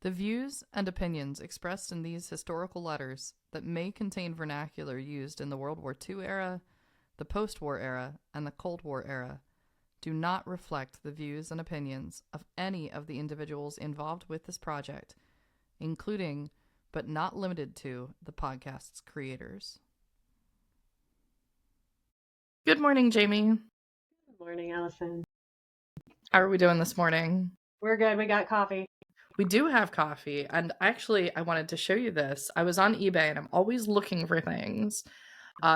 The views and opinions expressed in these historical letters that may contain vernacular used in the World War II era, the post-war era, and the Cold War era do not reflect the views and opinions of any of the individuals involved with this project, including, but not limited to, the podcast's creators. Good morning, Jamie. Good morning, Allison. How are we doing this morning? We're good. We got coffee. We do have coffee, and actually, I wanted to show you this. I was on eBay, and I'm always looking for things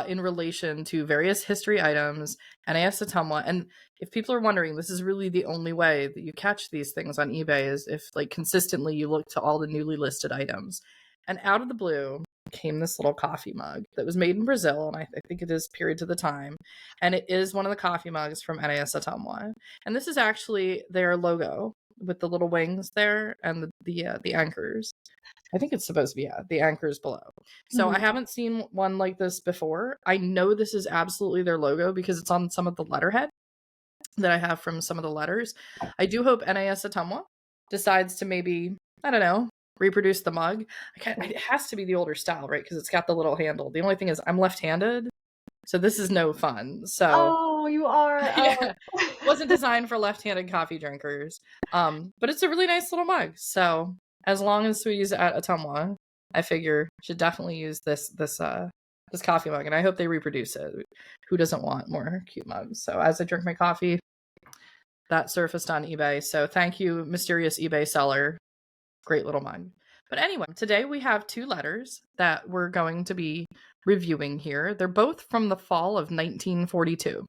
in relation to various history items, NAS Atumwa. And if people are wondering, this is really the only way that you catch these things on eBay is if, like, consistently you look to all the newly listed items. And out of the blue came this little coffee mug that was made in Brazil, and I think it is period to the time. And it is one of the coffee mugs from NAS Atumwa. And this is actually their logo with the little wings there and the anchors. I think it's supposed to be, the anchors below. So I haven't seen one like this before. I know this is absolutely their logo because it's on some of the letterhead that I have from some of the letters. I do hope NAS Atumwa decides to maybe, I don't know, reproduce the mug. It has to be the older style, right? Because it's got the little handle. The only thing is I'm left-handed, so this is no fun. So oh, you are. Yeah. Wasn't designed for left-handed coffee drinkers. But it's a really nice little mug. So as long as we use it at Atumwa, I figure should definitely use this coffee mug, and I hope they reproduce it. Who doesn't want more cute mugs? So as I drink my coffee, that surfaced on eBay. So thank you, mysterious eBay seller. Great little mug. But anyway, today we have two letters that we're going to be reviewing here. They're both from the fall of 1942.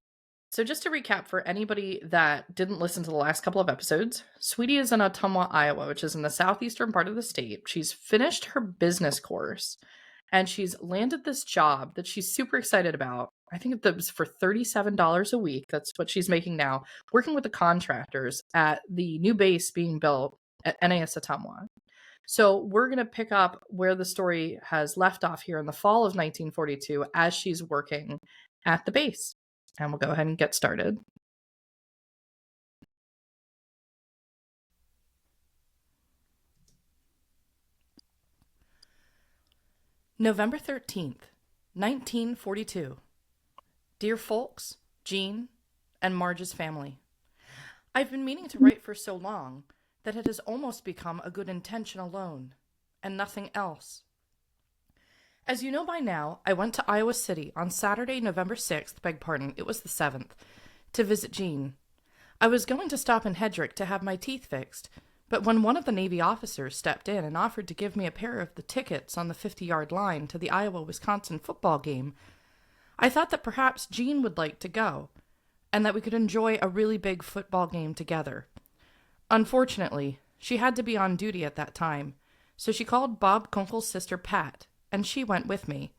So just to recap for anybody that didn't listen to the last couple of episodes, Sweetie is in Ottumwa, Iowa, which is in the southeastern part of the state. She's finished her business course, and she's landed this job that she's super excited about. I think that was for $37 a week. That's what she's making now, working with the contractors at the new base being built at NAS Ottumwa. So we're going to pick up where the story has left off here in the fall of 1942 as she's working at the base. And we'll go ahead and get started. November 13th, 1942. Dear folks, Jean, and Marge's family. I've been meaning to write for so long that it has almost become a good intention alone, and nothing else. As you know by now, I went to Iowa City on Saturday, November 6th, it was the 7th, to visit Jean. I was going to stop in Hedrick to have my teeth fixed, but when one of the Navy officers stepped in and offered to give me a pair of the tickets on the 50-yard line to the Iowa-Wisconsin football game, I thought that perhaps Jean would like to go, and that we could enjoy a really big football game together. Unfortunately, she had to be on duty at that time, so she called Bob Kunkel's sister Pat, and she went with me.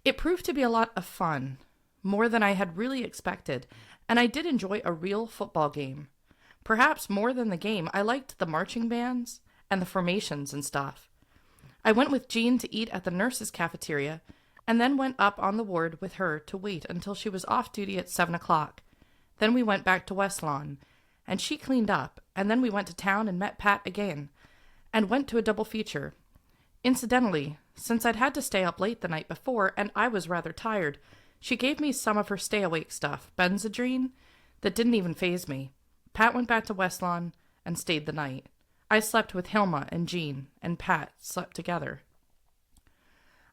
It proved to be a lot of fun, more than I had really expected, and I did enjoy a real football game. Perhaps more than the game, I liked the marching bands and the formations and stuff. I went with Jean to eat at the nurses' cafeteria, and then went up on the ward with her to wait until she was off duty at 7 o'clock. Then we went back to West Lawn, and she cleaned up, and then we went to town and met Pat again, and went to a double feature. Incidentally, since I'd had to stay up late the night before, and I was rather tired, she gave me some of her stay-awake stuff, Benzedrine, that didn't even faze me. Pat went back to West Lawn and stayed the night. I slept with Hilma and Jean, and Pat slept together.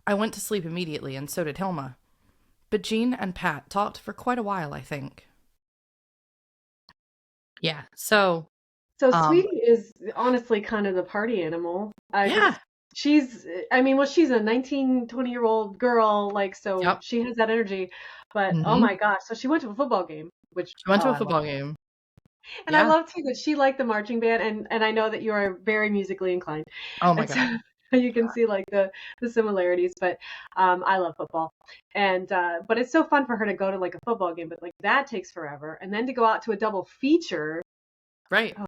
I went to sleep immediately, and so did Hilma. But Jean and Pat talked for quite a while, I think. Yeah, so Sweetie is honestly kind of the party animal. yeah. She's a 19, 20-year-old girl, so Yep. she has that energy. But oh my gosh, so she went to a football game, game. And I love too that she liked the marching band, and I know that you are very musically inclined. Oh my God. So you can see the similarities, but I love football, and but it's so fun for her to go to a football game, but that takes forever, and then to go out to a double feature. Right. Oh,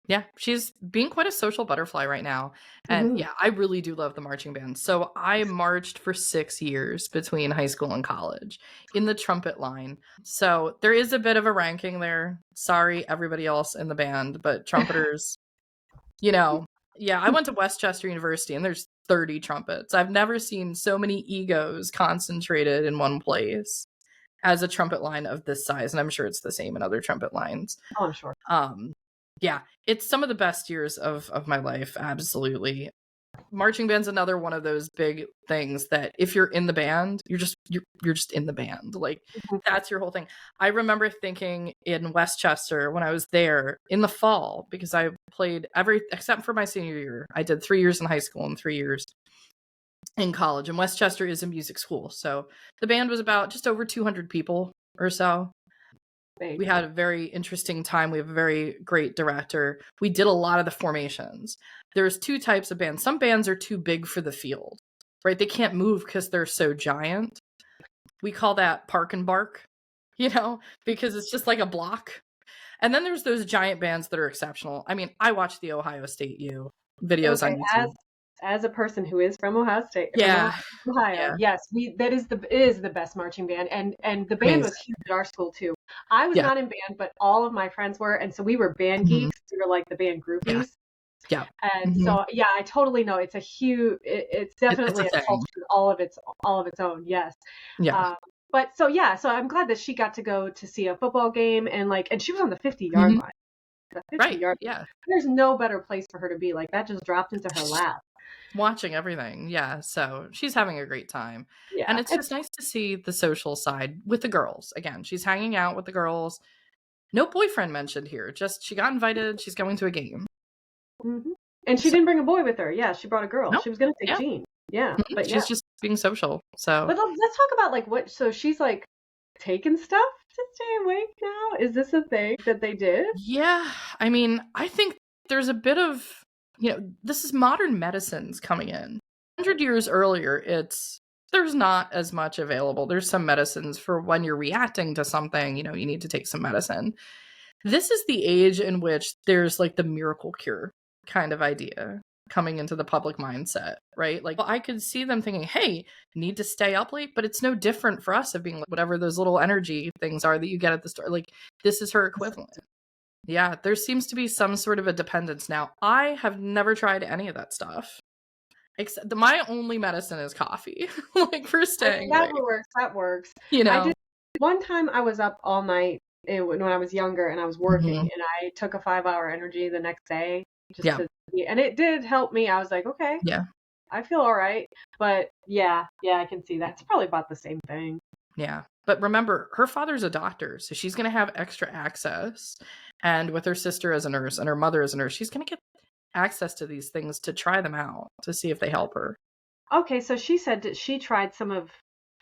yeah, she's being quite a social butterfly right now. And yeah, I really do love the marching band. So I marched for 6 years between high school and college in the trumpet line. So there is a bit of a ranking there. Sorry, everybody else in the band, but trumpeters, Yeah, I went to Westchester University and there's 30 trumpets. I've never seen so many egos concentrated in one place as a trumpet line of this size, and I'm sure it's the same in other trumpet lines. Oh, I'm sure. Um, yeah, it's some of the best years of my life, absolutely. Marching band's another one of those big things that if you're in the band, you're just in the band. Like Mhm. that's your whole thing. I remember thinking in Westchester when I was there in the fall, because I played every except for my senior year. I did 3 years in high school and 3 years in college, and Westchester is a music school. So the band was about just over 200 people or so. Big. We had a very interesting time. We have a very great director. We did a lot of the formations. There's two types of bands. Some bands are too big for the field, right? They can't move because they're so giant. We call that park and bark, because it's just like a block. And then there's those giant bands that are exceptional. I mean, I watch the Ohio State U videos on Okay, YouTube. as a person who is from Ohio State, Yeah, Ohio, yeah, yes, we that is it is the best marching band, and the band amazing. was huge at our school too. I was Yeah, not in band, but all of my friends were, and so we were band mhm, geeks. We were like the band yeah, groupies, yeah, and hmm so yeah, I totally know it's a huge, it's it's a definitely a thing. culture all of its own. Yes, Yeah, um, but so yeah, so I'm glad that she got to go to see a football game and she was on the 50-yard hmm line. The 50 right. yard. Yeah, There's no better place for her to be. Like that just dropped into her lap. watching everything. Yeah, so she's having a great time. And Yeah, it's it's just nice to see the social side with the girls. Again, she's hanging out with the girls. No boyfriend mentioned here. Just she got invited. She's going to a game. hmm And she So, didn't bring a boy with her. Yeah, she brought a girl. no, She was gonna take yeah, Jean. Yeah, but yeah. she's just being social. So, But let's talk about like what. So she's like taking stuff to stay awake now. Is this a thing that they did? yeah, I mean, I think there's a bit of, this is modern medicines coming in. 100 years earlier, there's not as much available. There's some medicines for when you're reacting to something, you need to take some medicine. This is the age in which there's like the miracle cure kind of idea coming into the public mindset, right? Like, well, I could see them thinking, hey, need to stay up late, but it's no different for us of being like whatever those little energy things are that you get at the store. Like, this is her equivalent. Yeah, there seems to be some sort of a dependence now. I have never tried any of that stuff. Except my only medicine is coffee, like for I, staying that awake, works. That works. you I know? did one time. I was up all night when I was younger and I was working, Mhm. and I took a 5-hour energy the next day just Yeah, to, and it did help me. I was like, okay, yeah, I feel all right. But yeah, I can see that. It's probably about the same thing. yeah. But remember, her father's a doctor, so she's going to have extra access. And with her sister as a nurse and her mother as a nurse, she's going to get access to these things to try them out to see if they help her. Okay, so she said that she tried some of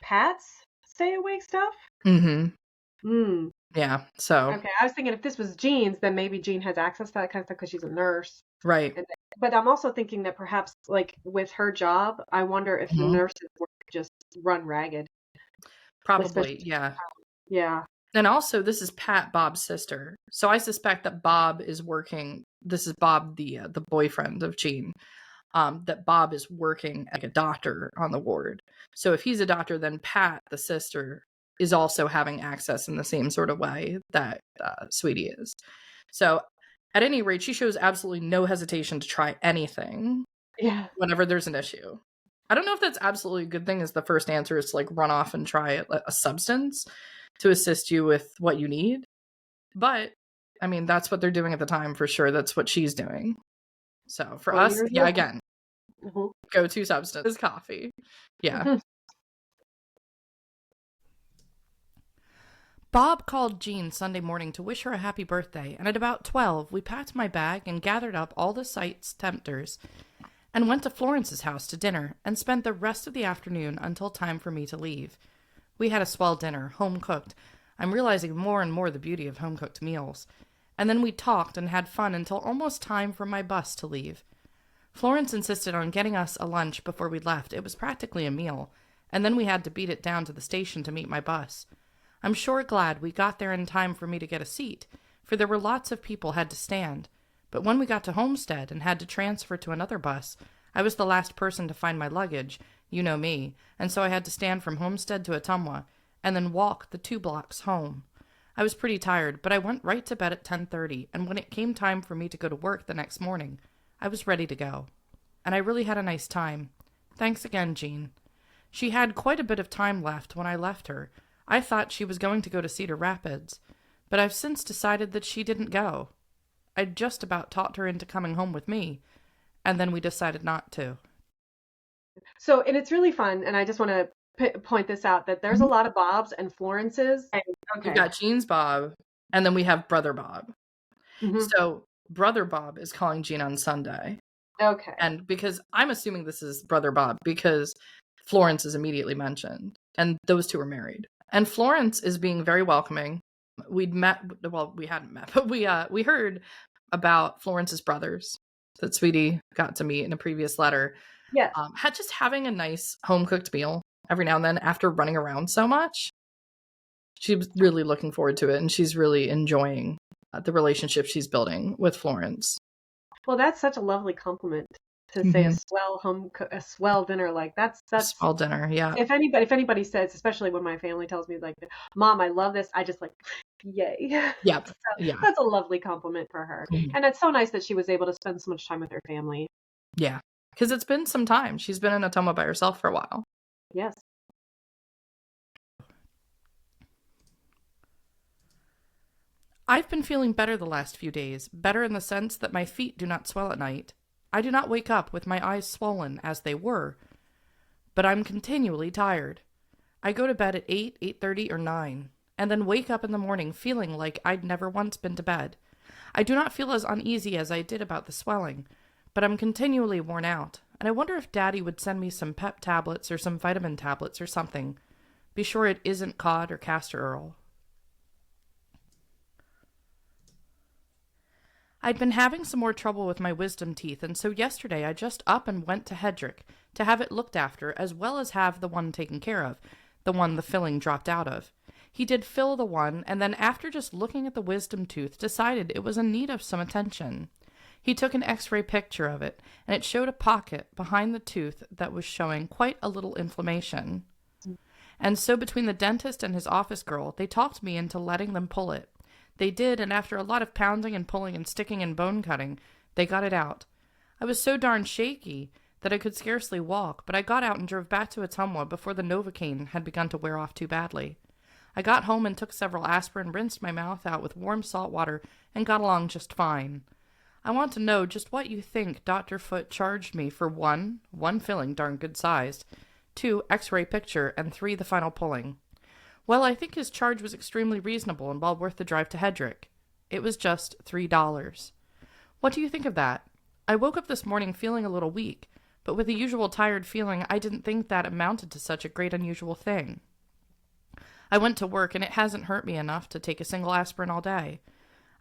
Pat's stay awake stuff. Mm-hmm. Hmm. Yeah. So, Okay, I was thinking if this was Jean's, then maybe Jean has access to that kind of stuff because she's a nurse. right. And, but I'm also thinking that perhaps, like with her job, I wonder if the Mhm. nurses would just run ragged, especially. Probably. Yeah. Yeah. And also, this is Pat, Bob's sister. So I suspect that Bob is working. This is Bob, the boyfriend of Jean. That Bob is working like a doctor on the ward. So if he's a doctor, then Pat, the sister, is also having access in the same sort of way that Sweetie is. So at any rate, she shows absolutely no hesitation to try anything Yeah. whenever there's an issue. I don't know if that's absolutely a good thing, as the first answer is to like run off and try a substance to assist you with what you need. But I mean, that's what they're doing at the time for sure. That's what she's doing. So for 20 us, years yeah, later. again, Mhm. go-to substance is coffee. Yeah. Mhm. Bob called Jean Sunday morning to wish her a happy birthday, and at about 12, we packed my bag and gathered up all the sight's tempters and went to Florence's house to dinner and spent the rest of the afternoon until time for me to leave. We had a swell dinner, home-cooked. I'm realizing more and more the beauty of home-cooked meals. And then we talked and had fun until almost time for my bus to leave. Florence insisted on getting us a lunch before we left. It was practically a meal, and then we had to beat it down to the station to meet my bus. I'm sure glad we got there in time for me to get a seat, for there were lots of people had to stand. But when we got to Homestead and had to transfer to another bus, I was the last person to find my luggage, you know me, and so I had to stand from Homestead to Ottumwa, and then walk the 2 blocks home. I was pretty tired, but I went right to bed at 10:30, and when it came time for me to go to work the next morning, I was ready to go, and I really had a nice time. Thanks again, Jean. She had quite a bit of time left when I left her. I thought she was going to go to Cedar Rapids, but I've since decided that she didn't go. I'd just about talked her into coming home with me, and then we decided not to. So, and it's really fun, and I just want to point this out that there's a lot of Bobs and Florences. And, We've okay. got Jean's Bob, and then we have Brother Bob. hmm So Brother Bob is calling Jean on Sunday. Okay. And because I'm assuming this is Brother Bob, because Florence is immediately mentioned, and those two are married. And Florence is being very welcoming. We hadn't met, but we heard about Florence's brothers that Sweetie got to meet in a previous letter. Yes. Had just having a nice home cooked meal every now and then after running around so much. She was really looking forward to it, and she's really enjoying the relationship she's building with Florence. Well, that's such a lovely compliment to say a swell dinner like that's Small dinner, yeah. If anybody says, especially when my family tells me like, Mom, I love this, I just like, yay. Yep. So Yeah. that's a lovely compliment for her. Mhm. And it's so nice that she was able to spend so much time with her family. Yeah. Because it's been some time. She's been in Ottumwa by herself for a while. Yes. I've been feeling better the last few days, better in the sense that my feet do not swell at night. I do not wake up with my eyes swollen as they were, but I'm continually tired. I go to bed at 8, 8:30, or 9, and then wake up in the morning feeling like I'd never once been to bed. I do not feel as uneasy as I did about the swelling, but I'm continually worn out, and I wonder if Daddy would send me some pep tablets or some vitamin tablets or something. Be sure it isn't cod or castor oil. I'd been having some more trouble with my wisdom teeth, and so yesterday I just up and went to Hedrick to have it looked after, as well as have the one taken care of, the one the filling dropped out of. He did fill the one, and then after just looking at the wisdom tooth, decided it was in need of some attention. He took an x-ray picture of it, and it showed a pocket behind the tooth that was showing quite a little inflammation. And so between the dentist and his office girl, they talked me into letting them pull it. They did, and after a lot of pounding and pulling and sticking and bone cutting, they got it out. I was so darn shaky that I could scarcely walk, but I got out and drove back to Ottumwa before the Novocaine had begun to wear off too badly. I got home and took several aspirin, rinsed my mouth out with warm salt water, and got along just fine. I want to know just what you think Dr. Foote charged me for one filling darn good sized, 2, x-ray picture, and 3, the final pulling. Well, I think his charge was extremely reasonable and well worth the drive to Hedrick. It was just $3. What do you think of that? I woke up this morning feeling a little weak, but with the usual tired feeling, I didn't think that amounted to such a great unusual thing. I went to work, and it hasn't hurt me enough to take a single aspirin all day.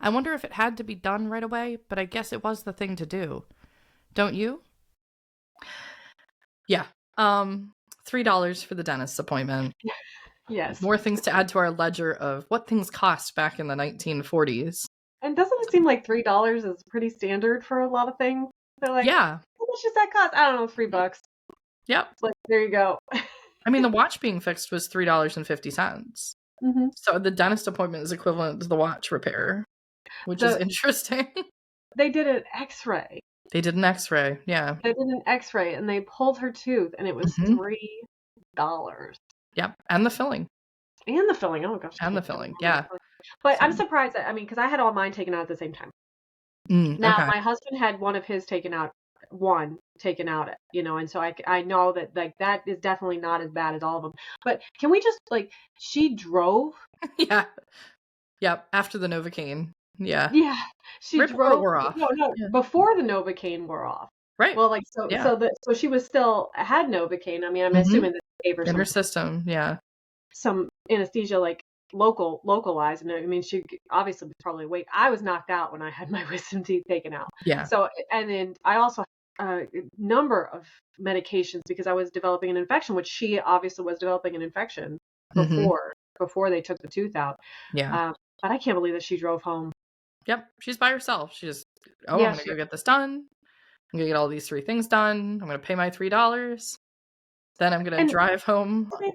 I wonder if it had to be done right away, but I guess it was the thing to do. Don't you? Yeah. $3 for the dentist's appointment. Yes. More things to add to our ledger of what things cost back in the 1940s. And doesn't it seem like $3 is pretty standard for a lot of things? They're like, Yeah. how much does that cost? I don't know, $3. Yep. It's like, there you go. I mean, the watch being fixed was $3.50. Mm-hmm. So the dentist appointment is equivalent to the watch repair, which is interesting. They did an x-ray. They did an x-ray, yeah. They did an x-ray, and they pulled her tooth, and it was $3. Yep, and the filling. And the filling, oh gosh. And the filling, yeah. But I'm surprised that, because I had all mine taken out at the same time. Now, my husband had one of his taken out, and so I know that, like, that is definitely not as bad as all of them. But can we just, like, she drove? Yeah. Yep, after the Novocaine. Yeah. Yeah, she right drove. Before it wore off. No, yeah. Before the Novocaine wore off. Right. Well, like, so she was still had Novocaine. I mean, I'm assuming that they gave her in her system, yeah. Some anesthesia, like localized. And I mean, she obviously was probably awake. I was knocked out when I had my wisdom teeth taken out. Yeah. So, and then I also had a number of medications because I was developing an infection, which she obviously was developing an infection before they took the tooth out. Yeah. But I can't believe that she drove home. Yep. She's by herself. She just, I'm going to go get this done. I'm going to get all these 3 things done. I'm going to pay my $3. Then I'm going to drive home. I mean,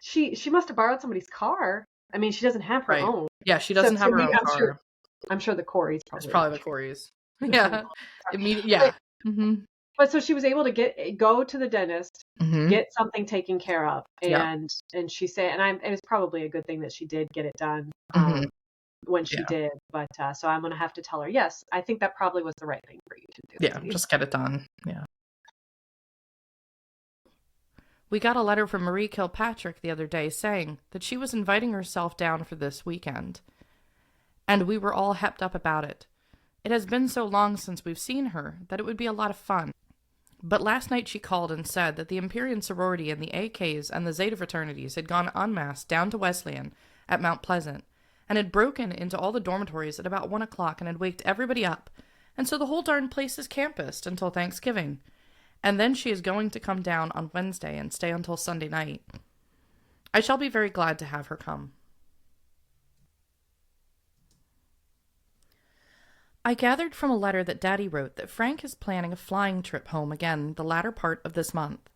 she must have borrowed somebody's car. I mean, she doesn't have her own. Yeah, she doesn't have her own car. I'm sure the Corey's probably. It's probably the Corey's. Yeah. Immediate. But, Yeah. Mm-hmm. but so she was able to go to the dentist, Mm-hmm. get something taken care of, Yep. and she said, it was probably a good thing that she did get it done Mm-hmm. when she Yeah. did. But so I'm gonna have to tell her, yes, I think that probably was the right thing for you to do, Yeah. lady. Just get it done. Yeah. We got a letter from Marie Kilpatrick the other day saying that she was inviting herself down for this weekend, and we were all hepped up about it. It has been so long since we've seen her that it would be a lot of fun. But last night she called and said that the Empyrean sorority and the AKs and the Zeta fraternities had gone en masse down to Wesleyan at Mount Pleasant and had broken into all the dormitories at about 1 o'clock and had waked everybody up, and so the whole darn place is campused until Thanksgiving. And then she is going to come down on Wednesday and stay until Sunday night. I shall be very glad to have her come. I gathered from a letter that Daddy wrote that Frank is planning a flying trip home again the latter part of this month.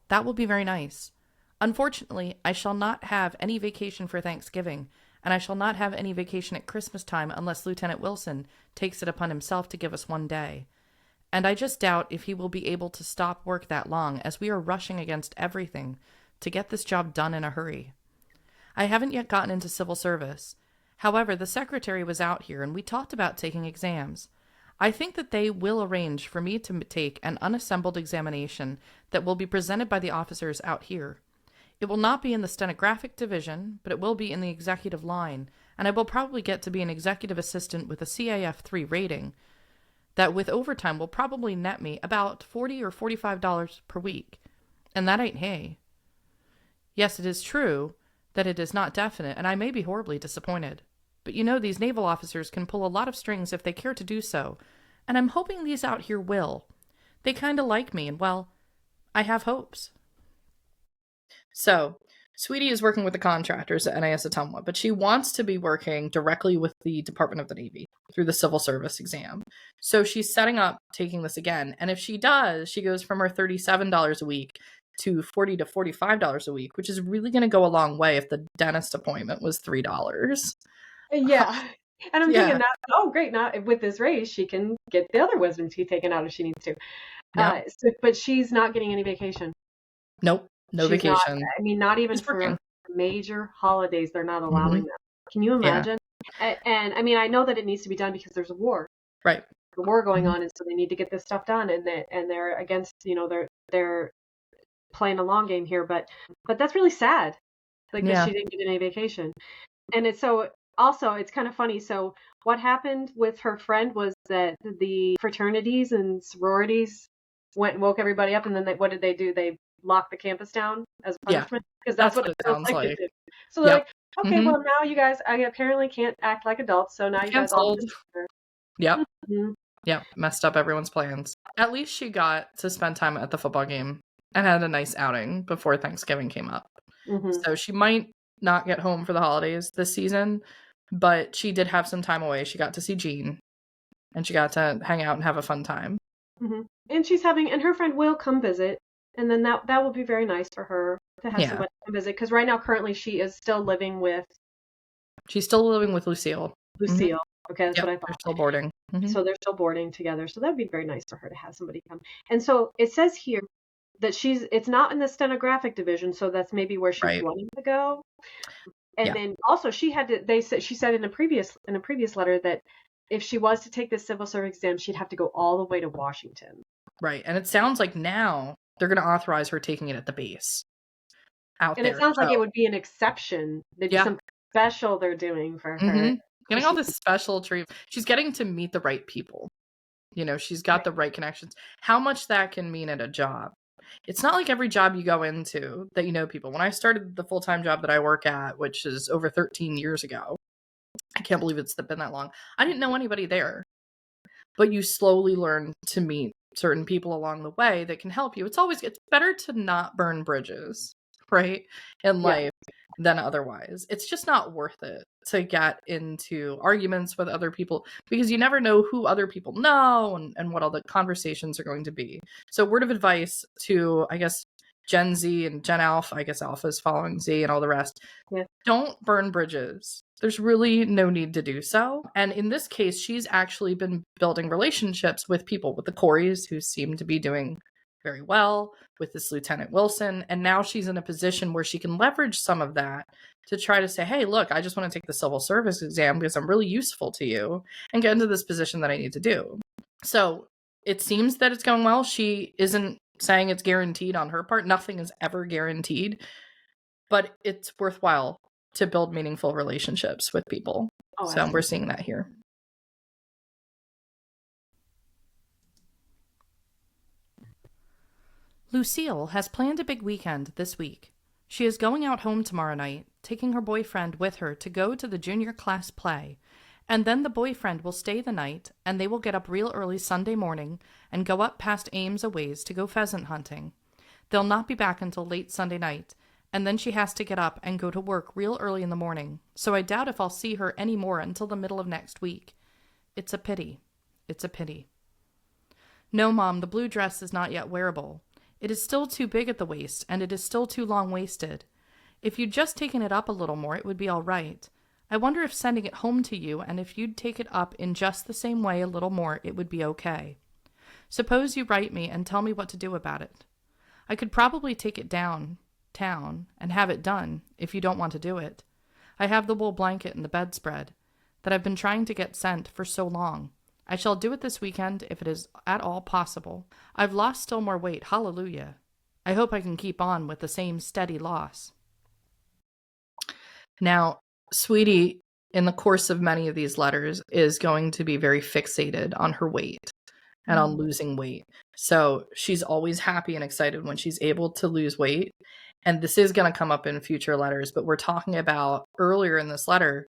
That will be very nice. Unfortunately, I shall not have any vacation for Thanksgiving, and I shall not have any vacation at Christmas time unless Lieutenant Wilson takes it upon himself to give us one day. And I just doubt if he will be able to stop work that long, as we are rushing against everything to get this job done in a hurry. I haven't yet gotten into civil service. However, the secretary was out here, and we talked about taking exams. I think that they will arrange for me to take an unassembled examination that will be presented by the officers out here. It will not be in the stenographic division, but it will be in the executive line, and I will probably get to be an executive assistant with a CAF 3 rating, that with overtime will probably net me about $40 or $45 per week. And that ain't hay. Yes, it is true that it is not definite, and I may be horribly disappointed. But you know, these naval officers can pull a lot of strings if they care to do so, and I'm hoping these out here will. They kind of like me, and well, I have hopes. So, Sweetie is working with the contractors at NAS Ottumwa, but she wants to be working directly with the Department of the Navy through the civil service exam. So she's setting up taking this again. And if she does, she goes from her $37 a week to $40 to $45 a week, which is really going to go a long way if the dentist appointment was $3. Yeah. And I'm Yeah. thinking that, oh, great. Now with this raise, she can get the other wisdom teeth taken out if she needs to. Yeah. But she's not getting any vacation. Nope. No She's not, vacation. I mean, not even She's for working. major holidays, they're not allowing Mm-hmm. them. Can you Yeah. imagine? And I mean, I know that it needs to be done because there's a war. Right. The war going Mm-hmm. on, and so they need to get this stuff done, and they're against, they're playing a long game here, but that's really sad, like that Yeah. she didn't get any vacation. And it's so also it's kind of funny. So what happened with her friend was that the fraternities and sororities went and woke everybody up, and then what did they do? They locked the campus down as a Yeah. punishment because that's That's what what it it feels sounds like they like. did. So they're Yep. like, okay, Mm-hmm. well now you guys I apparently can't act like adults, so now you guys all Canceled. Yep. Mhm. Yep, messed up everyone's plans. At least she got to spend time at the football game and had a nice outing before Thanksgiving came up. Mhm. So she might not get home for the holidays this season, but she did have some time away. She got to see Jean, and she got to hang out and have a fun time. Mhm. And her friend will come visit, and then that will be very nice for her to have Yeah. somebody come visit because right now currently she is still living with She's still living with Lucille. Lucille. Okay, that's Yep, what I they're thought. still boarding. So they're still boarding together. So that'd be very nice for her to have somebody come. And so it says here that it's not in the stenographic division, so that's maybe where she's Right. wanting to go. And Yeah. then also she said in a previous letter that if she was to take the civil service exam, she'd have to go all the way to Washington. Right. And it sounds like now they're going to authorize her taking it at the base out And there. it sounds like So, it would be an exception. There'd be yeah. something special they're doing for her. Mm-hmm. Getting all this special treatment. She's getting to meet the right people. You know, she's got the right connections. How much that can mean at a job. It's not like every job you go into that you know people. When I started the full-time job that I work at, which is over 13 years ago, I can't believe it's been that long. I didn't know anybody there. But you slowly learn to meet certain people along the way that can help you. It's better to not burn bridges, right? In life than otherwise. It's just not worth it to get into arguments with other people because you never know who other people know and what all the conversations are going to be. So word of advice to, I guess, Gen Z and Gen Alpha, I guess Alpha is following Z and all the rest. Yeah. Don't burn bridges. There's really no need to do so. And in this case, she's actually been building relationships with people, with the Coreys, who seem to be doing very well, with this Lieutenant Wilson. And now she's in a position where she can leverage some of that to try to say, hey, look, I just want to take the civil service exam because I'm really useful to you and get into this position that I need to do. So it seems that it's going well. She isn't saying it's guaranteed on her part. Nothing is ever guaranteed, but it's worthwhile to build meaningful relationships with people. Oh, so absolutely. we're seeing that here. Lucille has planned a big weekend this week. She is going out home tomorrow night, taking her boyfriend with her to go to the junior class play, and then the boyfriend will stay the night, and they will get up real early Sunday morning and go up past Ames a ways to go pheasant hunting. They'll not be back until late Sunday night, and then she has to get up and go to work real early in the morning, so I doubt if I'll see her any more until the middle of next week. It's a pity. It's a pity. No, Mom, the blue dress is not yet wearable. It is still too big at the waist, and it is still too long-waisted. If you'd just taken it up a little more, it would be all right. I wonder if sending it home to you, and if you'd take it up in just the same way a little more, it would be okay. Suppose you write me and tell me what to do about it. I could probably take it downtown and have it done, if you don't want to do it. I have the wool blanket and the bedspread that I've been trying to get sent for so long. I shall do it this weekend if it is at all possible. I've lost still more weight, hallelujah. I hope I can keep on with the same steady loss. Now, Sweetie, in the course of many of these letters, is going to be very fixated on her weight and on losing weight. So she's always happy and excited when she's able to lose weight. And this is going to come up in future letters, but we're talking about earlier in this letter,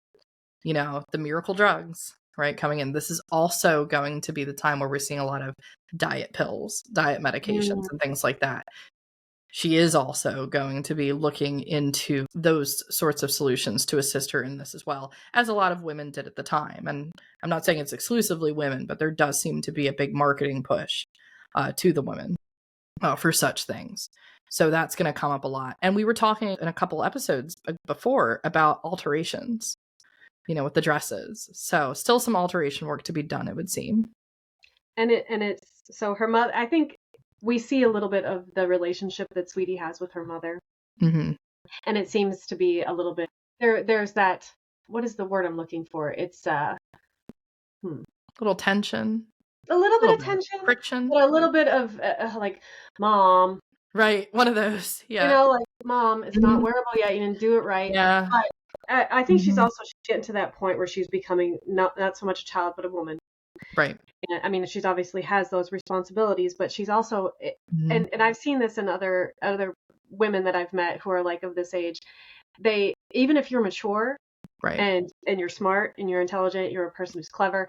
you know, the miracle drugs, right, coming in. This is also going to be the time where we're seeing a lot of diet pills, diet medications, and things like that. She is also going to be looking into those sorts of solutions to assist her in this as well, as a lot of women did at the time. And I'm not saying it's exclusively women, but there does seem to be a big marketing push to the women for such things. So that's going to come up a lot. And we were talking in a couple episodes before about alterations, you know, with the dresses. So still some alteration work to be done, it would seem. And it's so her mother, I think we see a little bit of the relationship that Sweetie has with her mother. Mm-hmm. And it seems to be a little bit there's that, what is the word I'm looking for? It's little tension. A little bit of tension, friction, but a little bit of like, Mom. Right, one of those. Yeah. You know, like, Mom, it's not wearable yet. You didn't do it right. Yeah. But I think she's getting to that point where she's becoming not so much a child, but a woman. Right. And, I mean, she's obviously has those responsibilities, but she's also, and I've seen this in other women that I've met who are like of this age. They, even if you're mature, right, and you're smart and you're intelligent, you're a person who's clever,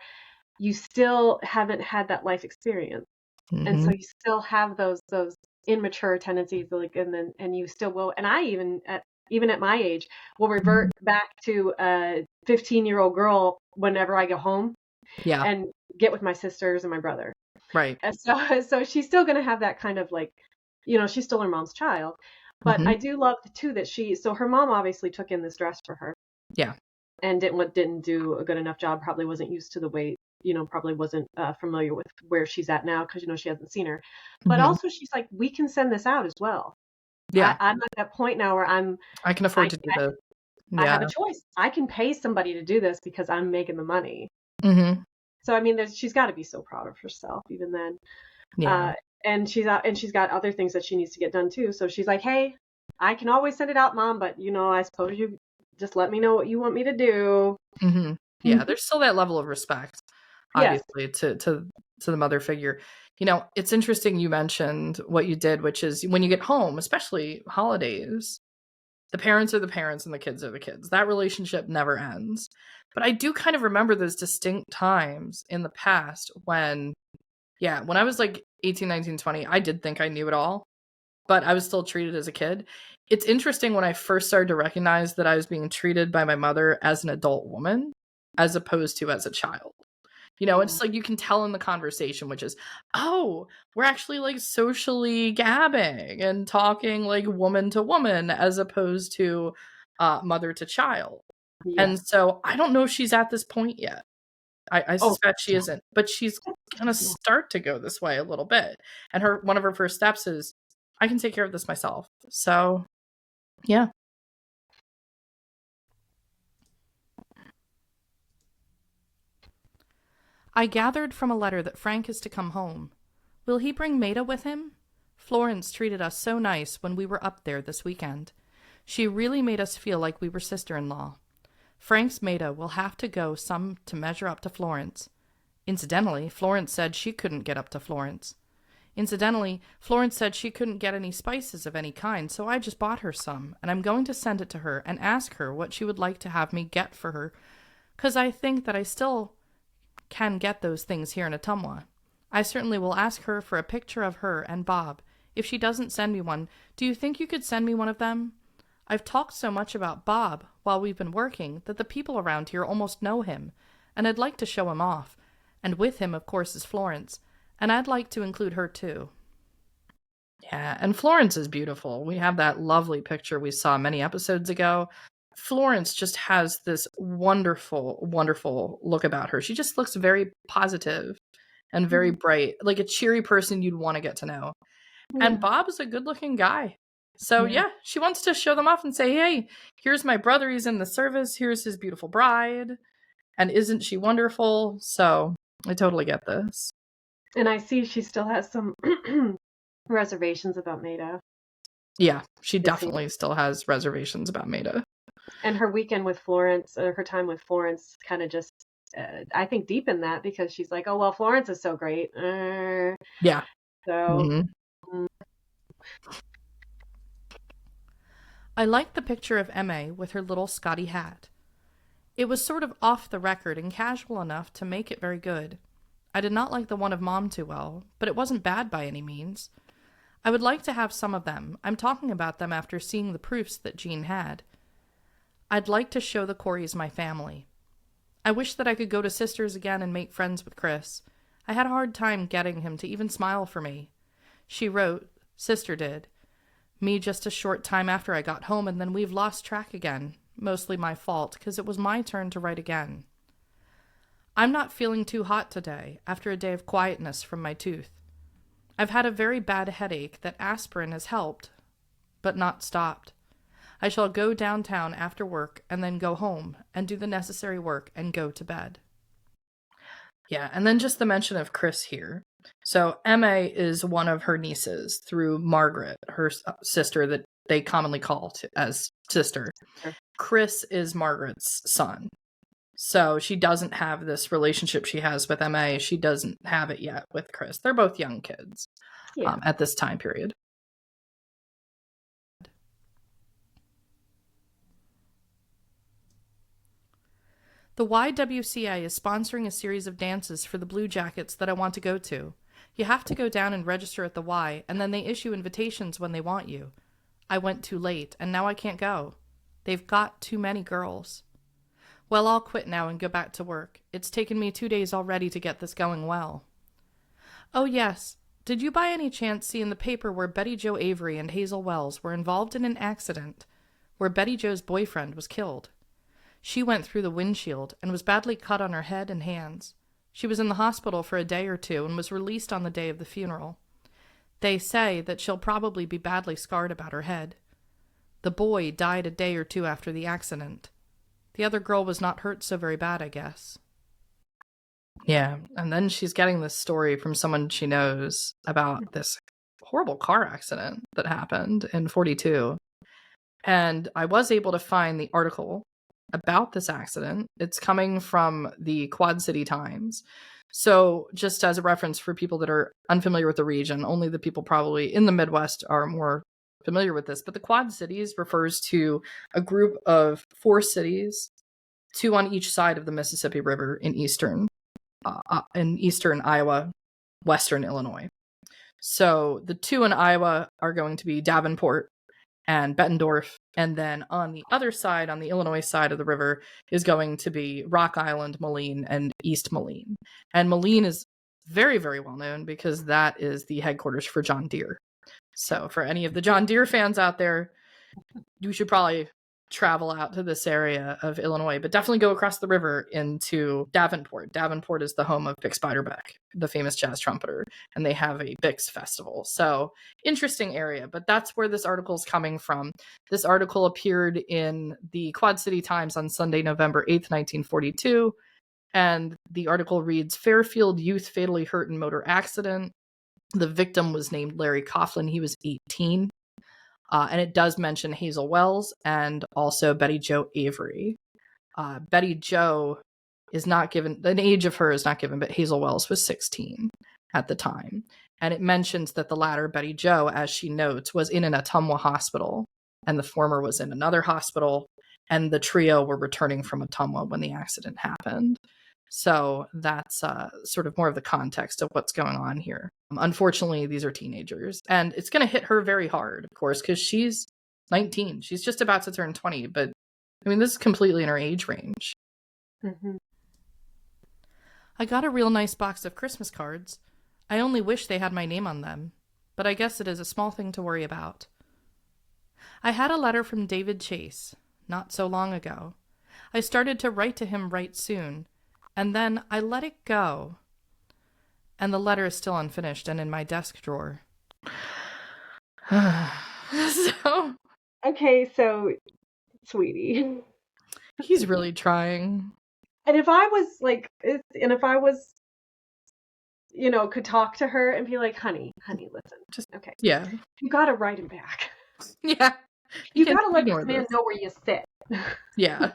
you still haven't had that life experience, and so you still have those immature tendencies, like, and you still will. And I even at my age will revert back to a 15-year-old girl whenever I go home, and get with my sisters and my brother. Right. And so she's still going to have that kind of, like, you know, she's still her mom's child. But I do love too that so her mom obviously took in this dress for her. Yeah. And didn't do a good enough job. Probably wasn't used to the weight. You know, probably wasn't familiar with where she's at now, because, you know, she hasn't seen her. But also she's like, we can send this out as well. Yeah. I'm at that point now where I can afford to do this. I have a choice. I can pay somebody to do this because I'm making the money. So, I mean, she's got to be so proud of herself even then. Yeah. And she's got other things that she needs to get done too. So she's like, hey, I can always send it out, Mom, but, you know, I suppose you just let me know what you want me to do. Yeah, there's still that level of respect, obviously, to the mother figure. You know, it's interesting you mentioned what you did, which is when you get home, especially holidays, the parents are the parents and the kids are the kids. That relationship never ends. But I do kind of remember those distinct times in the past when I was like 18, 19, 20, I did think I knew it all, but I was still treated as a kid. It's interesting when I first started to recognize that I was being treated by my mother as an adult woman as opposed to as a child. It's like you can tell in the conversation, which is, oh, we're actually like socially gabbing and talking like woman to woman as opposed to mother to child. Yeah. And so I don't know if she's at this point yet. I Oh, suspect she isn't, but she's gonna start to go this way a little bit. And one of her first steps is, I can take care of this myself. So, yeah. I gathered from a letter that Frank is to come home. Will he bring Maida with him? Florence treated us so nice when we were up there this weekend. She really made us feel like we were sister-in-law. Frank's Maida will have to go some to measure up to Florence. Incidentally, Florence said she couldn't get up to Florence. Florence said she couldn't get any spices of any kind, so I just bought her some, and I'm going to send it to her and ask her what she would like to have me get for her, 'cause I think that I still can get those things here in Ottumwa. I certainly will ask her for a picture of her and Bob. If she doesn't send me one, do you think you could send me one of them? I've talked so much about Bob while we've been working that the people around here almost know him, and I'd like to show him off. And with him, of course, is Florence, and I'd like to include her too. Yeah, and Florence is beautiful. We have that lovely picture we saw many episodes ago. Florence just has this wonderful, wonderful look about her. She just looks very positive and very bright, like a cheery person you'd want to get to know. yeah. And Bob is a good-looking guy. So yeah, she wants to show them off and say, hey, here's my brother, he's in the service, here's his beautiful bride, and isn't she wonderful? So I totally get this. And I see she still has some reservations about Maida. Yeah, she definitely still has reservations about Maida. And her weekend with Florence, or her time with Florence, kind of just, I think, deepened that, because she's like, oh, well, Florence is so great. Yeah. So. I liked the picture of M.A. with her little Scotty hat. It was sort of off the record and casual enough to make it very good. I did not like the one of Mom too well, but it wasn't bad by any means. I would like to have some of them. I'm talking about them after seeing the proofs that Jean had. I'd like to show the Coreys my family. I wish that I could go to Sister's again and make friends with Chris. I had a hard time getting him to even smile for me. She wrote, Sister did, me just a short time after I got home, and then we've lost track again. Mostly my fault, because it was my turn to write again. I'm not feeling too hot today, after a day of quietness from my tooth. I've had a very bad headache that aspirin has helped, but not stopped. I shall go downtown after work and then go home and do the necessary work and go to bed. Yeah, and then just the mention of Chris here. So M.A. is one of her nieces through Margaret, her sister that they commonly call as sister. Chris is Margaret's son. So she doesn't have this relationship she has with M.A. She doesn't have it yet with Chris. They're both young kids at this time period. The YWCA is sponsoring a series of dances for the Blue Jackets that I want to go to. You have to go down and register at the Y, and then they issue invitations when they want you. I went too late, and now I can't go. They've got too many girls. Well, I'll quit now and go back to work. It's taken me 2 days already to get this going well. Oh, yes. Did you by any chance see in the paper where Betty Jo Avery and Hazel Wells were involved in an accident where Betty Jo's boyfriend was killed? She went through the windshield and was badly cut on her head and hands. She was in the hospital for a day or two and was released on the day of the funeral. They say that she'll probably be badly scarred about her head. The boy died a day or two after the accident. The other girl was not hurt so very bad, I guess. Yeah, and then she's getting this story from someone she knows about this horrible car accident that happened in 42. And I was able to find the article about this accident. It's coming from the Quad City Times. So just as a reference for people that are unfamiliar with the region, only the people probably in the Midwest are more familiar with this, but the Quad Cities refers to a group of 4 cities, 2 on each side of the Mississippi River in eastern Iowa, western Illinois. So the 2 in Iowa are going to be Davenport and Bettendorf. And then on the other side, on the Illinois side of the river, is going to be Rock Island, Moline, and East Moline. And Moline is very, very well known because that is the headquarters for John Deere. So for any of the John Deere fans out there, you should probably travel out to this area of Illinois, but definitely go across the river into Davenport. Davenport is the home of Bix Beiderbecke, the famous jazz trumpeter, and they have a Bix festival. So interesting area, but that's where this article is coming from. This article appeared in the Quad City Times on Sunday, November 8th, 1942. And the article reads, Fairfield youth fatally hurt in motor accident. The victim was named Larry Coughlin. He was 18. And it does mention Hazel Wells and also Betty Jo Avery. Betty Jo is not given, an age of her is not given, but Hazel Wells was 16 at the time. And it mentions that the latter, Betty Jo, as she notes, was in an Ottumwa hospital, and the former was in another hospital, and the trio were returning from Ottumwa when the accident happened. So that's sort of more of the context of what's going on here. Unfortunately, these are teenagers, and it's going to hit her very hard, of course, because she's 19. She's just about to turn 20, but I mean, this is completely in her age range. Mm-hmm. I got a real nice box of Christmas cards. I only wish they had my name on them, but I guess it is a small thing to worry about. I had a letter from David Chase, not so long ago. I started to write to him right soon, and then I let it go. And the letter is still unfinished and in my desk drawer. Okay, so, sweetie. He's really trying. And if I was, could talk to her and be like, honey, listen. Just, okay. Yeah. You gotta write him back. Yeah. You gotta let this man know where you sit. Yeah.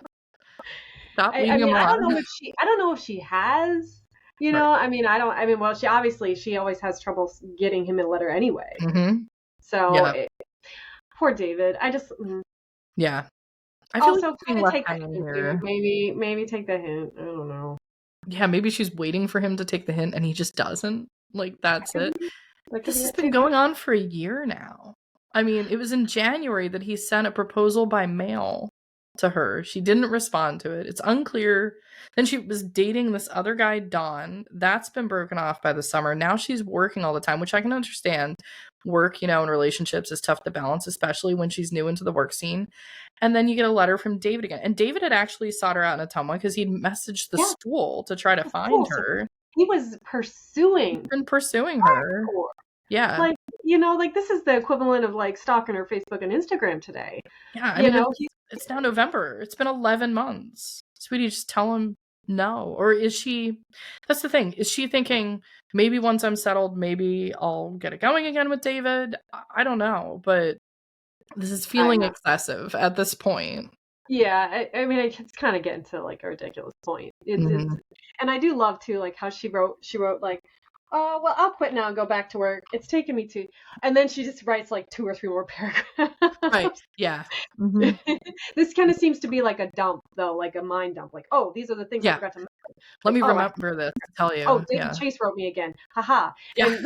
Stop I leading him on. I don't know if she has, right. Well, she always has trouble getting him a letter anyway. Mm-hmm. So, yeah. Poor David. Yeah. I feel also kind of take the hint here. Maybe take the hint. I don't know. Yeah, maybe she's waiting for him to take the hint and he just doesn't. Like, that's it. This has been going on for a year now. I mean, it was in January that he sent a proposal by mail to her. She didn't respond to it. It's unclear. Then she was dating this other guy, Don. That's been broken off by the summer. Now she's working all the time, which I can understand. Work, and relationships is tough to balance, especially when she's new into the work scene. And then you get a letter from David again. And David had actually sought her out in Ottumwa because he'd messaged the school to try to find her. He was pursuing. He's been pursuing her. Yeah. This is the equivalent of stalking her Facebook and Instagram today. Yeah, it's now November. It's been 11 months. Sweetie, just tell him no. Or is she, that's the thing, is she thinking, maybe once I'm settled, maybe I'll get it going again with David? I don't know, but this is feeling excessive at this point. Yeah, it's kind of getting to a ridiculous point. It's and I do love too, how she wrote well, I'll quit now and go back to work. It's taken me to, and then she just writes 2 or 3 more paragraphs. Right. Yeah. Mm-hmm. This kind of seems to be a dump, though, a mind dump. These are the things I forgot to mention. Let me remember this to tell you. Oh, David Chase wrote me again. Haha. Yeah.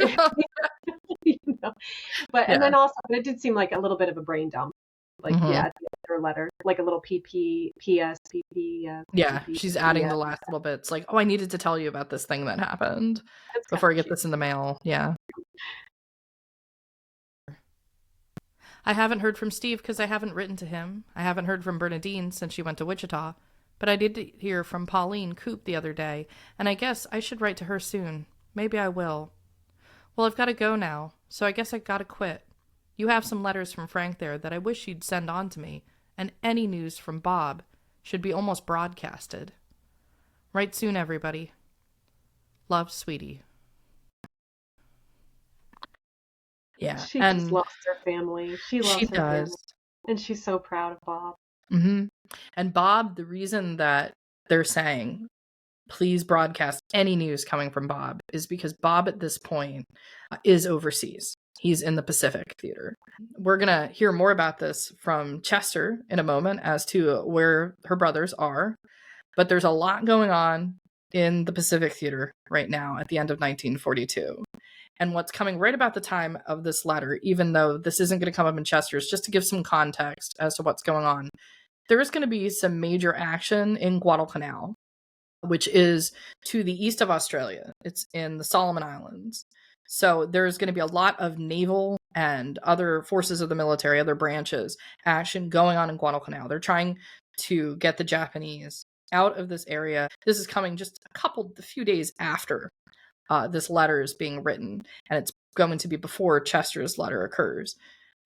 And then also, it did seem like a little bit of a brain dump. Her letter, a little PP, PS, PP. Yeah, she's adding the last little bits. I needed to tell you about this thing that happened before I get this in the mail. Yeah. I haven't heard from Steve because I haven't written to him. I haven't heard from Bernadine since she went to Wichita. But I did hear from Pauline Coop the other day, and I guess I should write to her soon. Maybe I will. Well, I've got to go now, so I guess I gotta quit. You have some letters from Frank there that I wish you'd send on to me, and any news from Bob should be almost broadcasted. Write soon, everybody. Love, Sweetie. Yeah, she just loves her family. She loves her family, and she's so proud of Bob. Mm-hmm. And Bob, the reason that they're saying, please broadcast any news coming from Bob, is because Bob at this point is overseas. He's in the Pacific Theater. We're going to hear more about this from Chester in a moment as to where her brothers are. But there's a lot going on in the Pacific Theater right now at the end of 1942. And what's coming right about the time of this letter, even though this isn't going to come up in Chester's, just to give some context as to what's going on, there is going to be some major action in Guadalcanal, which is to the east of Australia. It's in the Solomon Islands. So there's going to be a lot of naval and other forces of the military, other branches, action going on in Guadalcanal. They're trying to get the Japanese out of this area. This is coming just a few days after this letter is being written, and it's going to be before Chester's letter occurs.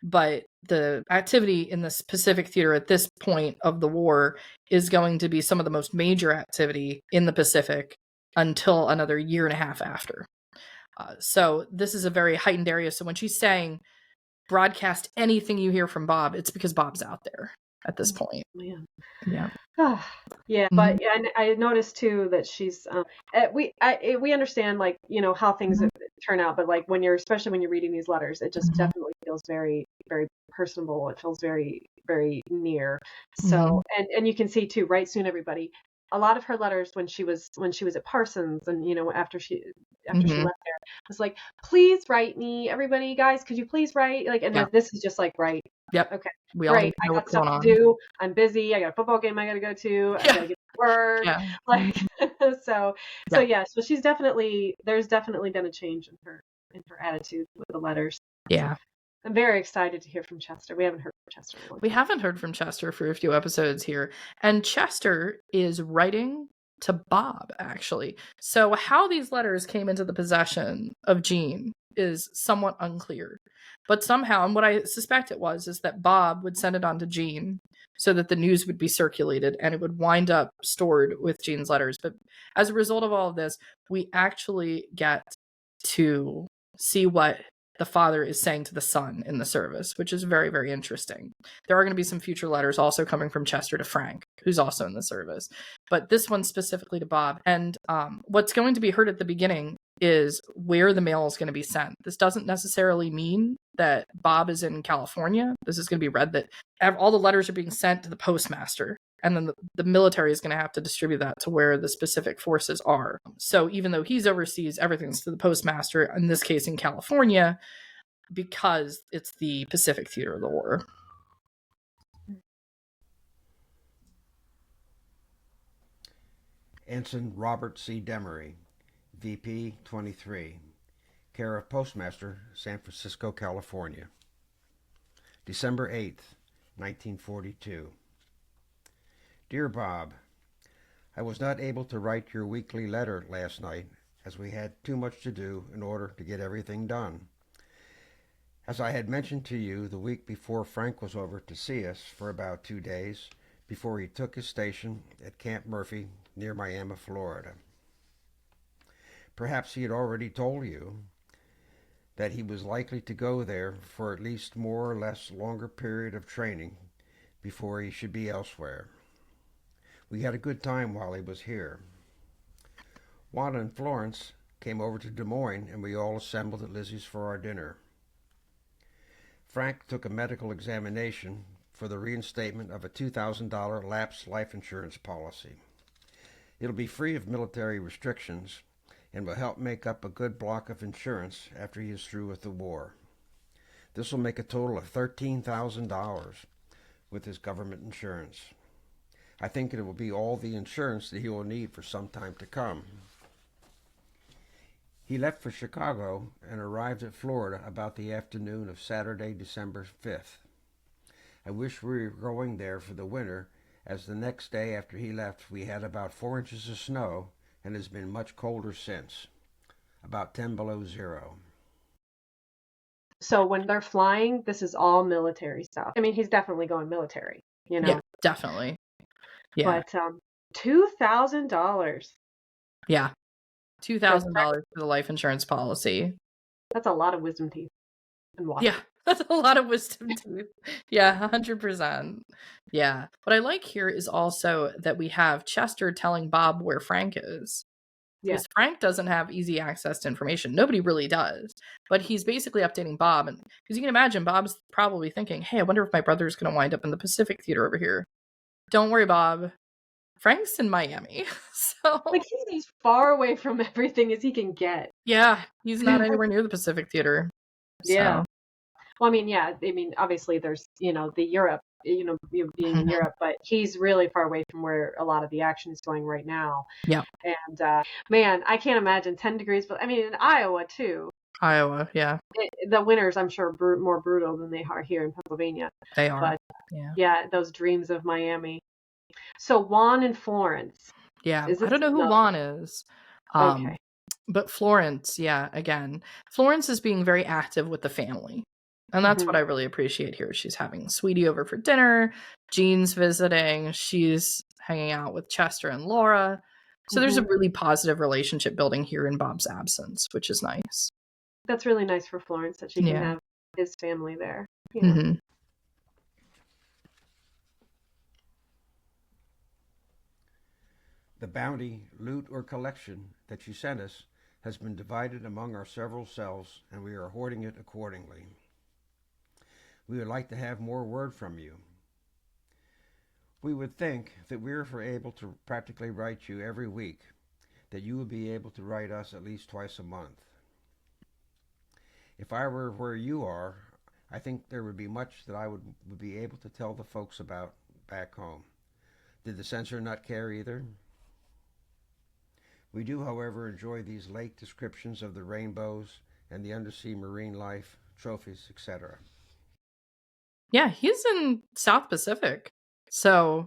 But the activity in this Pacific theater at this point of the war is going to be some of the most major activity in the Pacific until another year and a half after. So this is a very heightened area. So when she's saying broadcast anything you hear from Bob, it's because Bob's out there at this point. Man. Yeah. Yeah, but and I noticed too that she's we understand, like, how things turn out, but like especially when you're reading these letters, it just definitely feels very, very personable. It feels very, very near. So and you can see too, right, soon everybody, a lot of her letters when she was at Parsons, and after she left there, was like, please write me, everybody, guys, could you please write, like, and this is just like, right. Yep. Okay. We all Great. know I got what's going stuff on. to do. I'm busy. I got a football game I got to go to. I got to get to work. Yeah. Like, so she's there's definitely been a change in her attitude with the letters. Yeah. So I'm very excited to hear from Chester. We haven't heard from Chester in a long time. We haven't heard from Chester for a few episodes here. And Chester is writing to Bob, actually. So how these letters came into the possession of Jean is somewhat unclear. But somehow, and what I suspect it is that Bob would send it on to Jean so that the news would be circulated and it would wind up stored with Jean's letters. But as a result of all of this, we actually get to see what the father is saying to the son in the service, which is very, very interesting. There are going to be some future letters also coming from Chester to Frank, who's also in the service, but this one specifically to Bob. And what's going to be heard at the beginning is where the mail is going to be sent. This doesn't necessarily mean that Bob is in California. This is going to be read that all the letters are being sent to the postmaster, and then the military is going to have to distribute that to where the specific forces are. So even though he's overseas, everything's to the postmaster, in this case in California, because it's the Pacific theater of the war. Ensign Robert C. Demaree, VP 23, care of Postmaster, San Francisco, California. December 8th, 1942. Dear Bob, I was not able to write your weekly letter last night as we had too much to do in order to get everything done. As I had mentioned to you the week before, Frank was over to see us for about 2 days before he took his station at Camp Murphy near Miami, Florida. Perhaps he had already told you that he was likely to go there for at least more or less longer period of training before he should be elsewhere. We had a good time while he was here. Juan and Florence came over to Des Moines, and we all assembled at Lizzie's for our dinner. Frank took a medical examination for the reinstatement of a $2,000 lapsed life insurance policy. It'll be free of military restrictions and will help make up a good block of insurance after he is through with the war. This will make a total of $13,000 with his government insurance. I think it will be all the insurance that he will need for some time to come. He left for Chicago and arrived at Florida about the afternoon of Saturday, December 5th. I wish we were going there for the winter, as the next day after he left we had about 4 inches of snow and has been much colder since, about 10 below zero. So when they're flying, this is all military stuff. I mean, he's definitely going military, Yeah, definitely. Yeah. But $2,000. Yeah. $2,000 for the life insurance policy. That's a lot of wisdom teeth and water. Yeah, that's a lot of wisdom teeth. Yeah, 100%. Yeah. What I like here is also that we have Chester telling Bob where Frank is. Yeah. Because Frank doesn't have easy access to information. Nobody really does. But he's basically updating Bob. And because you can imagine, Bob's probably thinking, hey, I wonder if my brother's going to wind up in the Pacific theater over here. Don't worry, Bob. Frank's in Miami. So Like he's far away from everything as he can get. yeah, he's not anywhere near the Pacific Theater. Yeah. So Well, I mean, yeah. I mean, obviously there's, the Europe, being in mhm. Europe, but he's really far away from where a lot of the action is going right now. Yeah, And man, I can't imagine 10 degrees, but I mean, in Iowa too, Iowa. Yeah, the winters, I'm sure, more brutal than they are here in Pennsylvania. they are. But Yeah. yeah, those dreams of Miami. So Juan and Florence. Yeah. Is I this don't know who another? Juan is. Okay. But Florence, yeah, again, Florence is being very active with the family. And that's what Hmm. I really appreciate here. She's having Sweetie over for dinner, Jean's visiting, she's hanging out with Chester and Laura. So there's a Hmm. really positive relationship building here in Bob's absence, which is nice. That's really nice for Florence that she can Yeah. have his family there. Yeah. Hmm. The bounty, loot, or collection that you sent us has been divided among our several selves, and we are hoarding it accordingly. We would like to have more word from you. We would think that we were able to practically write you every week, that you would be able to write us at least twice a month. If I were where you are, I think there would be much that I would be able to tell the folks about back home. Did the censor not care either? We do, however, enjoy these late descriptions of the rainbows and the undersea marine life, trophies, etc. Yeah, he's in South Pacific. So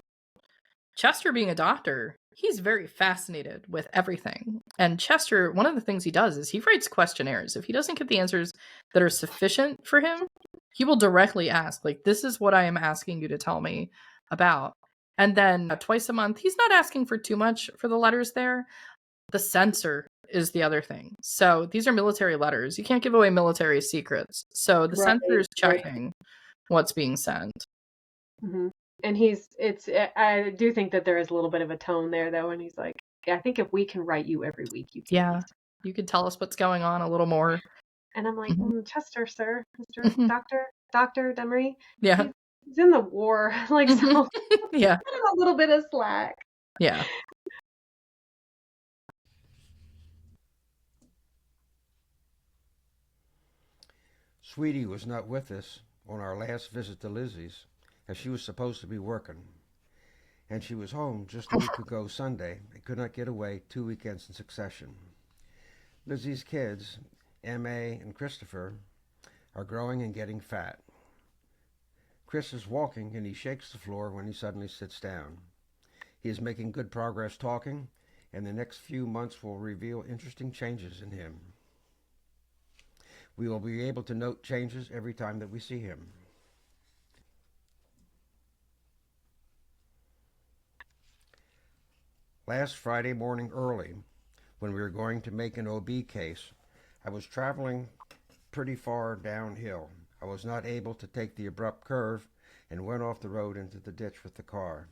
Chester being a doctor, he's very fascinated with everything. And Chester, one of the things he does is he writes questionnaires. If he doesn't get the answers that are sufficient for him, he will directly ask, like, this is what I am asking you to tell me about. And then twice a month, he's not asking for too much for the letters there. The censor is the other thing. So these are military letters. You can't give away military secrets. So the Right. censor is Right. checking what's being sent. Hmm. And I do think that there is a little bit of a tone there though, and he's like, I think if we can write you every week, you can. Yeah, you could tell us what's going on a little more. And I'm like, Mhm. Chester, sir, Mr. Mhm. Dr. Demaree, Yeah. he's in the war, like, so Mhm. Yeah. give him a little bit of slack. Yeah. Sweetie was not with us on our last visit to Lizzie's, as she was supposed to be working, and she was home just a week ago Sunday and could not get away 2 weekends in succession. Lizzie's kids, M.A. and Christopher, are growing and getting fat. Chris is walking and he shakes the floor when he suddenly sits down. He is making good progress talking, and the next few months will reveal interesting changes in him. We will be able to note changes every time that we see him. Last Friday morning early, when we were going to make an OB case, I was traveling pretty far downhill. I was not able to take the abrupt curve and went off the road into the ditch with the car.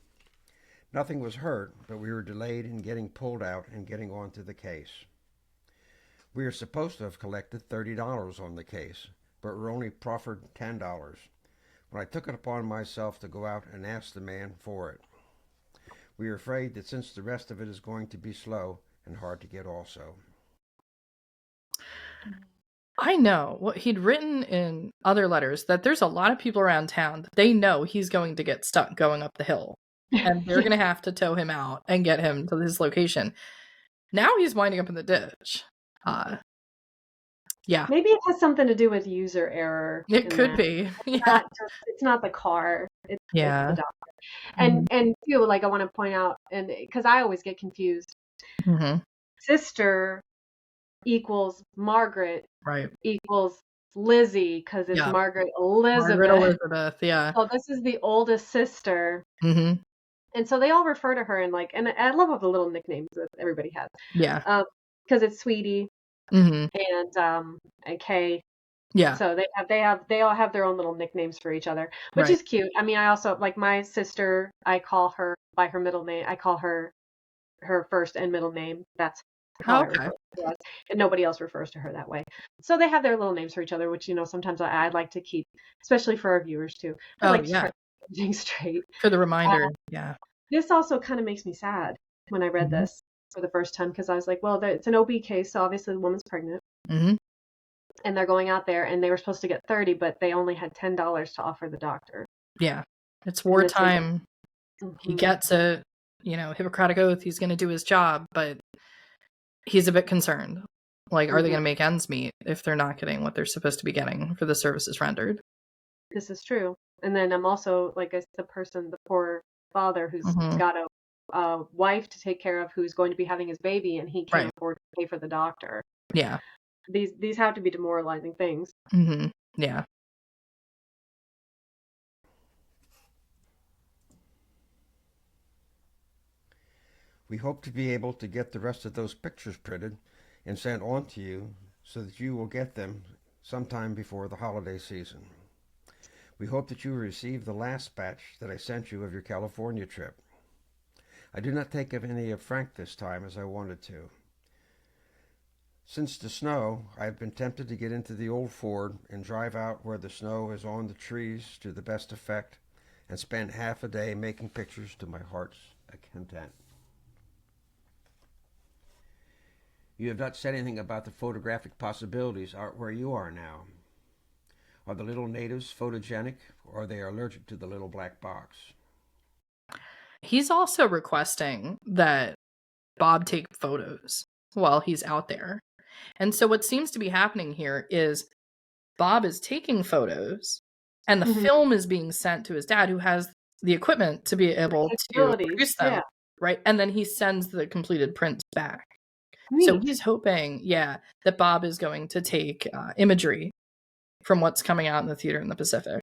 Nothing was hurt, but we were delayed in getting pulled out and getting onto the case. We are supposed to have collected $30 on the case, but were only proffered $10 when I took it upon myself to go out and ask the man for it. We are afraid that since the rest of it is going to be slow and hard to get also. I know what he'd written in other letters, that there's a lot of people around town that they know he's going to get stuck going up the hill, and they're going to have to tow him out and get him to his location. Now he's winding up in the ditch. Yeah, Maybe it has something to do with user error. it could be. Yeah. It's not the car. It's the Yeah. doctor. Mhm. And too, like I want to point out, and because I always get confused, Mhm. sister equals Margaret Right. equals Lizzie because it's Yeah. Margaret Margaret Elizabeth. Elizabeth. Yeah. So this is the oldest sister. Hmm. And so they all refer to her in like, and I love all the little nicknames that everybody has. Yeah. Because it's Sweetie Hmm. and Kay. Yeah. So they all have their own little nicknames for each other, which Right. is cute. I mean, I also like my sister, I call her by her middle name. I call her first and middle name. That's how I Okay. refer to us, and nobody else refers to her that way. So they have their little names for each other, which sometimes I'd like to keep, especially for our viewers too. I'd Oh like to yeah. try to keep things straight. For the reminder. Yeah. This also kind of makes me sad when I read Mm-hmm. this for the first time, because I was like, well, it's an OB case, so obviously the woman's pregnant. Mm-hmm. And they're going out there, and they were supposed to get 30, but they only had $10 to offer the doctor. Yeah. It's And it's like, wartime. He gets a, Hippocratic oath. He's going to do his job, but he's a bit concerned. Like, are they going to make ends meet if they're not getting what they're supposed to be getting for the services rendered? This is true. And then I'm also, like, the poor father who's got a wife to take care of, who's going to be having his baby, and he can't afford to pay for the doctor. Yeah. These have to be demoralizing things. Mm-hmm. Yeah. We hope to be able to get the rest of those pictures printed and sent on to you so that you will get them sometime before the holiday season. We hope that you will receive the last batch that I sent you of your California trip. I do not take any of Frank this time as I wanted to. Since the snow, I have been tempted to get into the old Ford and drive out where the snow is on the trees to the best effect and spend half a day making pictures to my heart's content. You have not said anything about the photographic possibilities out where you are now. Are the little natives photogenic, or are they allergic to the little black box? He's also requesting that Bob take photos while he's out there. And so what seems to be happening here is Bob is taking photos, and the film is being sent to his dad, who has the equipment to be able to produce them, right? And then he sends the completed prints back. Neat. So he's hoping, that Bob is going to take imagery from what's coming out in the theater in the Pacific.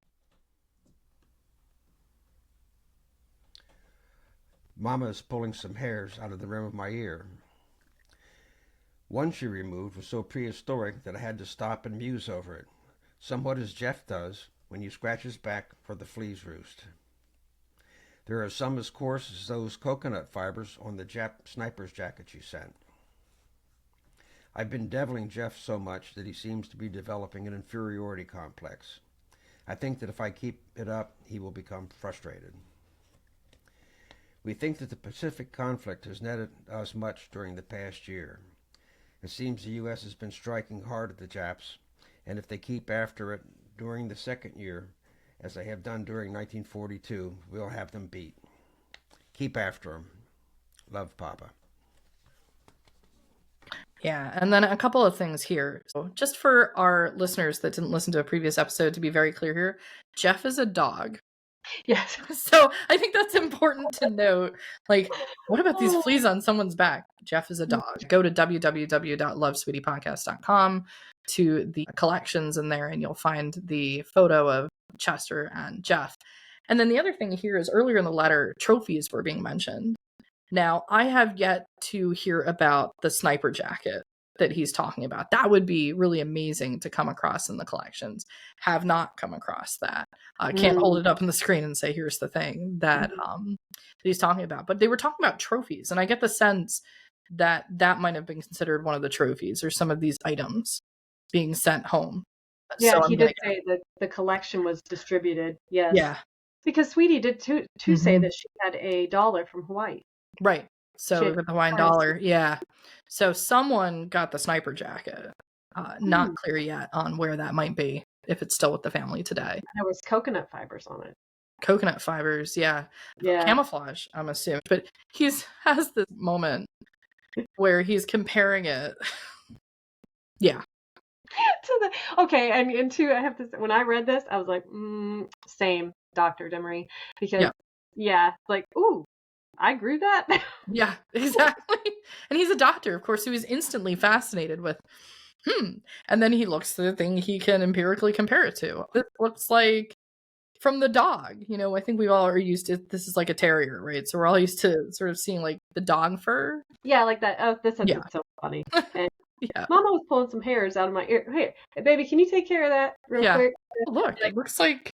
Mama is pulling some hairs out of the rim of my ear. One she removed was so prehistoric that I had to stop and muse over it, somewhat as Jeff does when you scratch his back for the fleas roost. There are some as coarse as those coconut fibers on the sniper's jacket you sent. I've been deviling Jeff so much that he seems to be developing an inferiority complex. I think that if I keep it up, he will become frustrated. We think that the Pacific conflict has netted us much during the past year. It seems the U.S. has been striking hard at the Japs, and if they keep after it during the second year, as they have done during 1942, we'll have them beat. Keep after them. Love, Papa. Yeah, and then a couple of things here. So just for our listeners that didn't listen to a previous episode, to be very clear here, Jeff is a dog. Yes. So I think that's important to note. Like, what about these fleas on someone's back? Jeff is a dog. Go to www.lovesweetiepodcast.com to the collections in there, and you'll find the photo of Chester and Jeff. And then the other thing here is earlier in the letter, trophies were being mentioned. Now, I have yet to hear about the sniper jacket that he's talking about. That would be really amazing to come across in the collections. Have not come across that. Can't hold it up on the screen and say, here's the thing that he's talking about. But they were talking about trophies, and I get the sense that that might have been considered one of the trophies, or some of these items being sent home. Yeah, so he did say that the collection was distributed. Yes. Yeah. Because Sweetie did too say that she had $1 from Hawaii. Right. So the Hawaiian dollar, yeah. So someone got the sniper jacket. Not clear yet on where that might be, if it's still with the family today. There was coconut fibers on it. Coconut fibers, yeah. Camouflage, I'm assuming. But has this moment where he's comparing it. Yeah. Okay, and two, I have to say, when I read this, I was like, same, Dr. Demaree. Because, like, ooh, I grew that. Yeah, exactly. And he's a doctor, of course, who is instantly fascinated with, and then he looks to the thing he can empirically compare it to. It looks like from the dog. I think we all are used to, this is like a terrier, right? So we're all used to sort of seeing like the dog fur. Yeah, like that. Oh, this is so funny. And Mama was pulling some hairs out of my ear. Hey, baby, can you take care of that real quick? Look, it looks like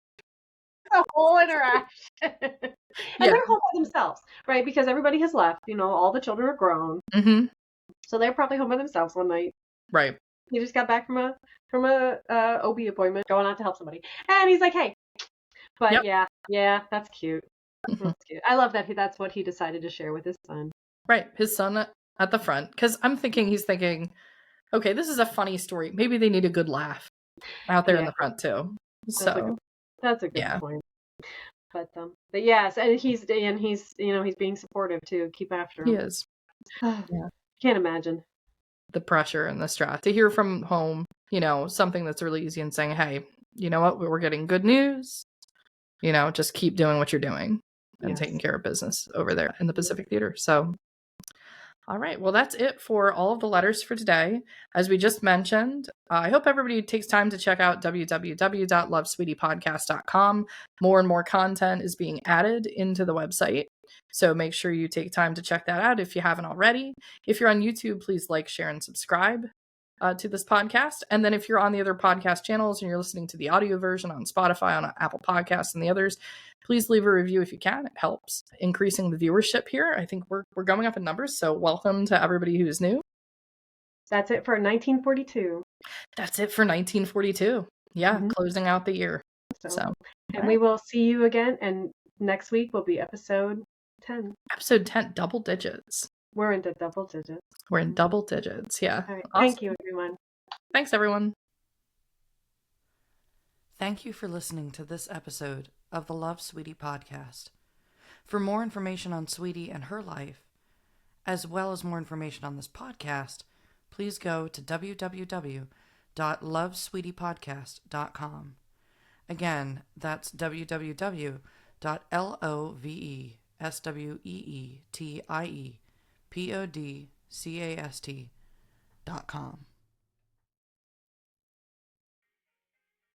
the whole interaction. And they're home by themselves, right? Because everybody has left. All the children are grown. Mm-hmm. So they're probably home by themselves one night. Right. He just got back from a OB appointment, going out to help somebody. And he's like, hey. But yeah, that's cute. That's cute. I love that that's what he decided to share with his son. Right. His son at the front. Because he's thinking, okay, this is a funny story. Maybe they need a good laugh out there in the front too. So that's a good point. But yes, and he's he's being supportive too. Keep after him. He is. Yeah. Can't imagine the pressure and the stress to hear from home, something that's really easy and saying, hey, you know what, we're getting good news, just keep doing what you're doing and taking care of business over there in the Pacific Theater. So all right, well, that's it for all of the letters for today. As we just mentioned, I hope everybody takes time to check out www.lovesweetiepodcast.com. More and more content is being added into the website, so make sure you take time to check that out if you haven't already. If you're on YouTube, please like, share, and subscribe to this podcast. And then if you're on the other podcast channels and you're listening to the audio version on Spotify, on Apple Podcasts, and the others, please leave a review if you can. It helps increasing the viewership here. I think we're going up in numbers, so welcome to everybody who's new. That's it for 1942. That's it for 1942. Yeah, closing out the year. So and we will see you again, and next week will be episode 10. Episode 10, double digits. We're into double digits. We're in double digits, yeah. All right. Awesome. Thank you, everyone. Thanks, everyone. Thank you for listening to this episode of the Love Sweetie podcast. For more information on Sweetie and her life, as well as more information on this podcast, please go to www.lovesweetiepodcast.com. Again, that's www.lovesweetiepodcast.com.